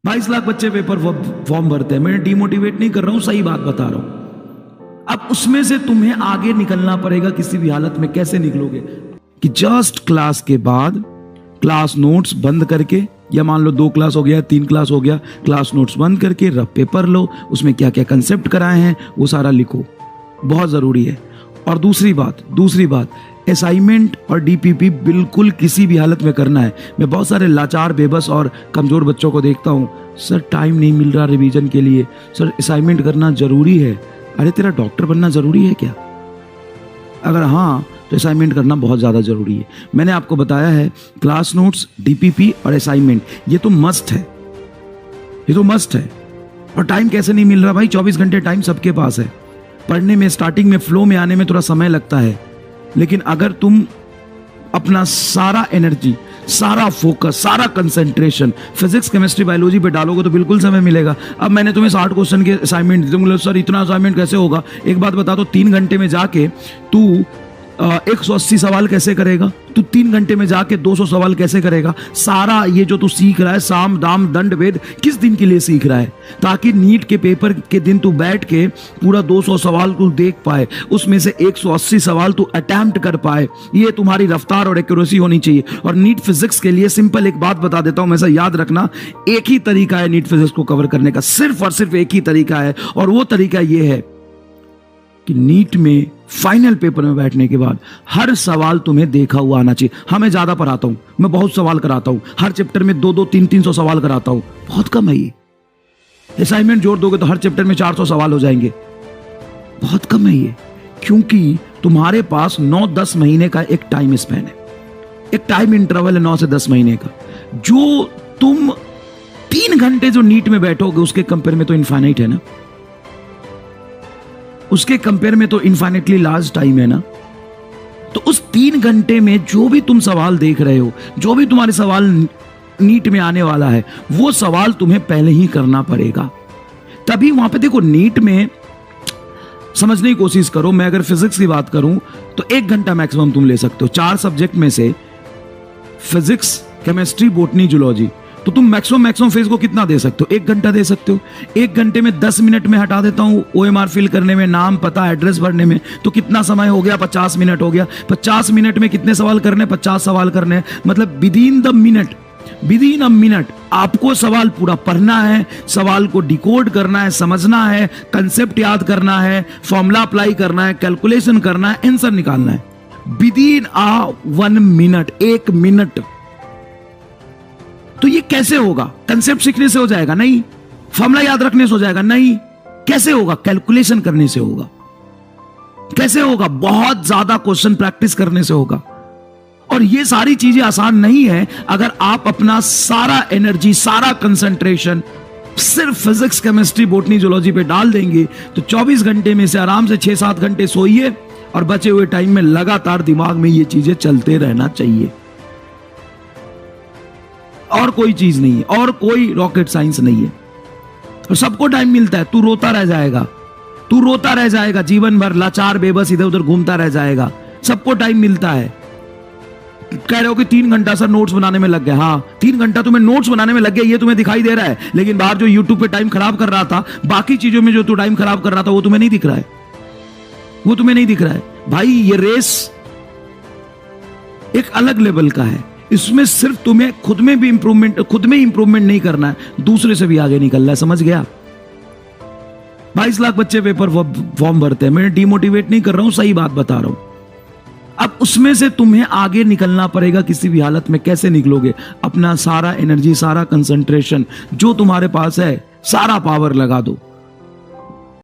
22 लाख बच्चे paper form भरते हैं। मैं डिमोटिवेट नहीं कर रहा हूं, सही बात बता रहा हूं। अब उसमें से तुम्हें आगे निकलना पड़ेगा किसी भी हालत में। कैसे निकलोगे कि जस्ट क्लास के बाद क्लास नोट्स बंद करके, या मान लो 2 क्लास हो गया, 3 क्लास हो गया, क्लास नोट्स बंद करके रफ पेपर लो, उसमें क्या क्या कंसेप्ट कराए हैं वो सारा लिखो, बहुत जरूरी है। और दूसरी बात असाइनमेंट और डीपीपी बिल्कुल किसी भी हालत में करना है। मैं बहुत सारे लाचार, बेबस और कमजोर बच्चों को देखता हूं, सर टाइम नहीं मिल रहा रिवीजन के लिए, सर असाइनमेंट करना जरूरी है। अरे तेरा डॉक्टर बनना जरूरी है क्या? अगर हाँ तो असाइनमेंट करना बहुत ज़्यादा ज़रूरी है। मैंने आपको बताया है क्लास नोट्स, डीपीपी और असाइनमेंट ये तो मस्ट है, ये तो मस्ट है। और टाइम कैसे नहीं मिल रहा भाई? 24 घंटे टाइम सबके पास है। पढ़ने में, स्टार्टिंग में, फ्लो में आने में थोड़ा समय लगता है, लेकिन अगर तुम अपना सारा एनर्जी, सारा फोकस, सारा कंसंट्रेशन फिजिक्स, केमिस्ट्री, बायोलॉजी पे डालोगे तो बिल्कुल समय मिलेगा। अब मैंने तुम्हें 60 क्वेश्चन के असाइनमेंट दिए, तुम सर इतना असाइनमेंट कैसे होगा? एक बात बता दो, 3 घंटे में जाके तू 180 सवाल कैसे करेगा? तू 3 घंटे में जाके 200 सवाल कैसे करेगा? सारा ये जो तू सीख रहा है, साम दाम दंड भेद, किस दिन के लिए सीख रहा है? ताकि नीट के पेपर के दिन तू बैठ के पूरा 200 सवाल तू देख पाए, उसमें से 180 सवाल तू अटेम्प्ट कर पाए। ये तुम्हारी रफ्तार और एक्यूरेसी होनी चाहिए। और नीट फिजिक्स के लिए सिंपल एक बात बता देता हूं, ऐसा याद रखना, एक ही तरीका है नीट फिजिक्स को कवर करने का, सिर्फ और सिर्फ एक ही तरीका है। और वो तरीका ये है कि नीट में फाइनल पेपर में बैठने के बाद हर सवाल तुम्हें देखा हुआ आना चाहिए। हाँ, मैं ज्यादा पढ़ाता हूं, मैं बहुत सवाल कराता हूं, हर चैप्टर में 2-2, 300 सवाल कराता हूं, बहुत कम है ये। असाइनमेंट जोड़ दोगे तो हर चैप्टर में 400 सवाल हो जाएंगे, बहुत कम है ये। क्योंकि तुम्हारे पास 9-10 महीने का एक टाइम स्पैन है, एक टाइम इंटरवल है 9 से 10 महीने का। जो तुम 3 घंटे जो नीट में बैठोगे उसके कंपेयर में तो इनफाइनाइट है ना, उसके कंपेयर में तो इनफाइनेटली लार्ज टाइम है ना। तो उस 3 घंटे में जो भी तुम सवाल देख रहे हो, जो भी तुम्हारे सवाल नीट में आने वाला है, वो सवाल तुम्हें पहले ही करना पड़ेगा। तभी वहां पे देखो, नीट में समझने की कोशिश करो। मैं अगर फिजिक्स की बात करूं तो 1 घंटा मैक्सिमम तुम ले सकते हो। 4 सब्जेक्ट में से फिजिक्स, केमिस्ट्री, बॉटनी, जूलॉजी, तो तुम मैक्सिमम फेज को कितना दे सकते हो? 1 घंटा दे सकते हो। 1 घंटे में 10 मिनट में हटा देता हूं OMR फिल करने में, नाम, पता, एड्रेस भरने में, तो कितना समय हो गया? 50 मिनट हो गया। 50 मिनट में कितने सवाल करने? 50 सवाल करने। मतलब विदिन अ मिनट आपको सवाल पूरा पढ़ना है, सवाल को डिकोड करना है, समझना है, कंसेप्ट याद करना है, फॉर्मूला अप्लाई करना है, कैलकुलेशन करना है, आंसर निकालना है विदिन 1 मिनट, 1 मिनट। तो ये कैसे होगा? कंसेप्ट सीखने से हो जाएगा? नहीं। फॉर्मूला याद रखने से हो जाएगा? नहीं। कैसे होगा? कैलकुलेशन करने से होगा। कैसे होगा? बहुत ज्यादा क्वेश्चन प्रैक्टिस करने से होगा। और ये सारी चीजें आसान नहीं है। अगर आप अपना सारा एनर्जी, सारा कंसंट्रेशन सिर्फ फिजिक्स, केमिस्ट्री, बॉटनी, जूलॉजी पे डाल देंगे तो 24 घंटे में से आराम से 6-7 घंटे सोइए और बचे हुए टाइम में लगातार दिमाग में ये चीजें चलते रहना चाहिए। और कोई चीज नहीं है, और कोई रॉकेट साइंस नहीं है। और सबको टाइम मिलता है। तू रोता रह जाएगा जीवन भर, लाचार, बेबस, इधर उधर घूमता रह जाएगा। सबको टाइम मिलता है। कह रहे हो कि 3 घंटा सर नोट्स बनाने में लग गया। हाँ, 3 घंटा तुम्हें नोट्स बनाने में लग गया, ये तुम्हें दिखाई दे रहा है। लेकिन बाहर जो यूट्यूब पे टाइम खराब कर रहा था, बाकी चीजों में जो तू टाइम खराब कर रहा था, वो तुम्हें नहीं दिख रहा है, वो तुम्हें नहीं दिख रहा है। भाई ये रेस एक अलग लेवल का है। इसमें सिर्फ तुम्हें खुद में इंप्रूवमेंट नहीं करना है, दूसरे से भी आगे निकलना है। समझ गया? 22 लाख बच्चे पेपर फॉर्म भरते हैं। मैं डिमोटिवेट नहीं कर रहा हूं, सही बात बता रहा हूं। अब उसमें से तुम्हें आगे निकलना पड़ेगा किसी भी हालत में। कैसे निकलोगे? अपना सारा एनर्जी, सारा कंसंट्रेशन जो तुम्हारे पास है, सारा पावर लगा दो।